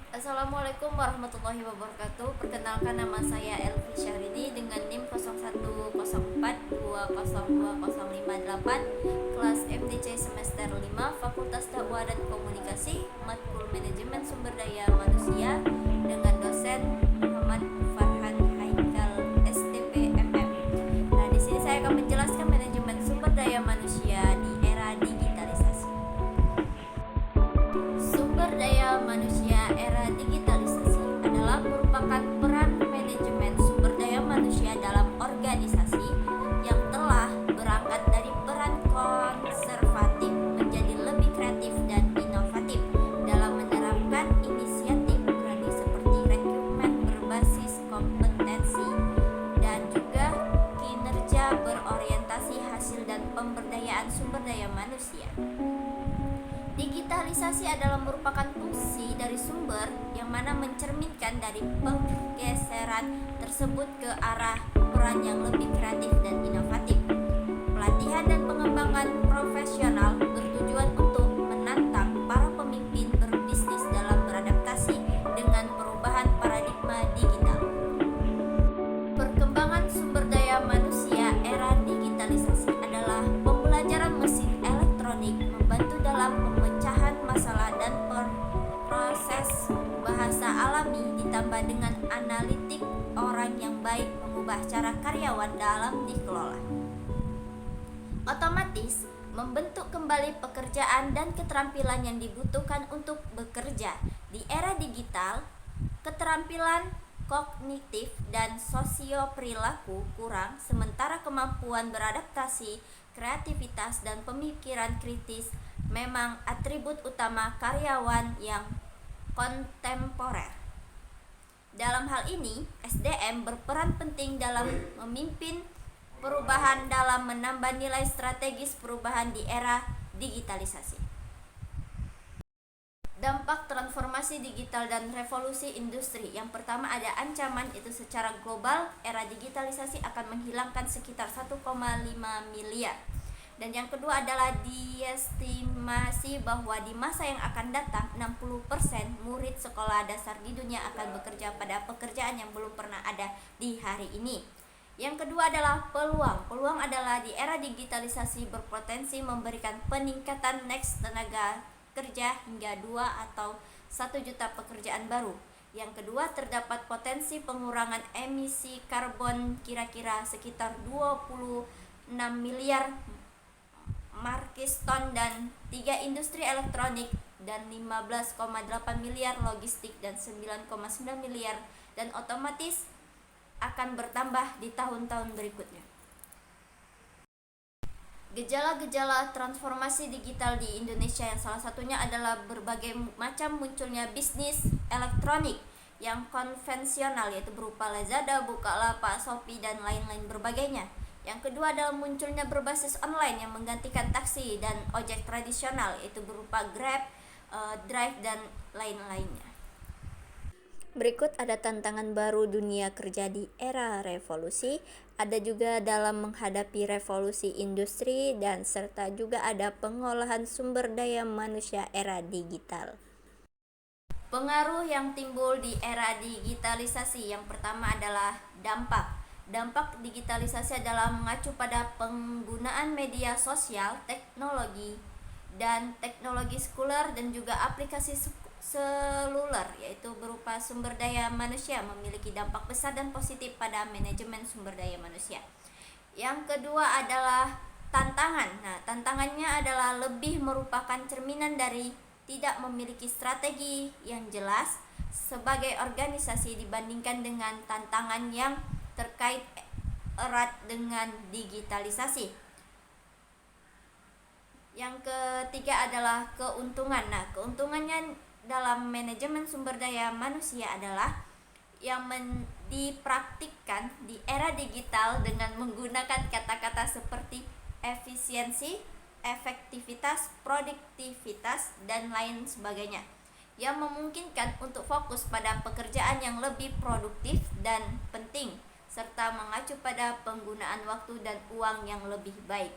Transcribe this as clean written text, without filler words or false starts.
Assalamualaikum warahmatullahi wabarakatuh. Perkenalkan, nama saya Elvi Syahrini dengan NIM 0104202058, kelas MTC semester 5, Fakultas Dakwah dan Komunikasi, Matkul Manajemen Sumber Daya Manusia, dengan dosen Muhammad Farhan Haikal STP MM. Nah, di sini saya akan menjelaskan manajemen sumber daya manusia di era digitalisasi. Sumber daya manusia era digitalisasi adalah merupakan peran manajemen sumber daya manusia dalam organisasi yang telah berangkat dari peran konservatif menjadi lebih kreatif dan inovatif dalam menerapkan inisiatif berani seperti rekrutmen berbasis kompetensi dan juga kinerja berorientasi hasil dan pemberdayaan sumber daya manusia. Digitalisasi adalah merupakan fungsi dari sumber yang mana mencerminkan dari penggeseran tersebut ke arah peran yang lebih kreatif dan inovatif. Pelatihan dan pengembangan profesional bertujuan untuk menantang para pemimpin berbisnis dalam beradaptasi dengan perubahan paradigma digital. Perkembangan sumber daya manusia era digitalisasi adalah pembelajaran mesin elektronik membantu dalam pemecahan masalah dan proses bahasa alami ditambah dengan analitik orang yang baik mengubah cara karyawan dalam dikelola. Otomatis membentuk kembali pekerjaan dan keterampilan yang dibutuhkan untuk bekerja. Di era digital, keterampilan kognitif dan sosio perilaku kurang, sementara kemampuan beradaptasi, kreativitas, dan pemikiran kritis memang atribut utama karyawan yang kontemporer. Dalam hal ini, SDM berperan penting dalam memimpin perubahan dalam menambah nilai strategis perubahan di era digitalisasi. Dampak transformasi digital dan revolusi industri. Yang pertama ada ancaman, itu secara global era digitalisasi akan menghilangkan sekitar 1,5 miliar. Dan yang kedua adalah diestimasi bahwa di masa yang akan datang 60% murid sekolah dasar di dunia akan bekerja pada pekerjaan yang belum pernah ada di hari ini. Yang kedua adalah peluang. Peluang adalah di era digitalisasi berpotensi memberikan peningkatan next tenaga kerja hingga 2 atau 1 juta pekerjaan baru. Yang kedua, terdapat potensi pengurangan emisi karbon kira-kira sekitar 26 miliar markiston dan 3 industri elektronik dan 15,8 miliar logistik dan 9,9 miliar dan otomatis akan bertambah di tahun-tahun berikutnya. Gejala-gejala transformasi digital di Indonesia yang salah satunya adalah berbagai macam munculnya bisnis elektronik yang konvensional, yaitu berupa Lazada, Bukalapak, Shopee, dan lain-lain berbagainya. Yang kedua adalah munculnya berbasis online yang menggantikan taksi dan ojek tradisional, yaitu berupa Grab, Drive, dan lain-lainnya. Berikut ada tantangan baru dunia kerja di era revolusi, ada juga dalam menghadapi revolusi industri, dan serta juga ada pengolahan sumber daya manusia era digital. Pengaruh yang timbul di era digitalisasi. Yang pertama adalah dampak. Dampak digitalisasi adalah mengacu pada penggunaan media sosial, teknologi, dan teknologi sekuler dan juga aplikasi seluler, yaitu berupa sumber daya manusia, memiliki dampak besar dan positif pada manajemen sumber daya manusia. Yang kedua adalah tantangan. Nah, tantangannya adalah lebih merupakan cerminan dari tidak memiliki strategi yang jelas sebagai organisasi dibandingkan dengan tantangan yang terkait erat dengan digitalisasi. Yang ketiga adalah keuntungan. Nah, keuntungannya dalam manajemen sumber daya manusia adalah yang dipraktikkan di era digital dengan menggunakan kata-kata seperti efisiensi, efektivitas, produktivitas, dan lain sebagainya, yang memungkinkan untuk fokus pada pekerjaan yang lebih produktif dan penting, serta mengacu pada penggunaan waktu dan uang yang lebih baik.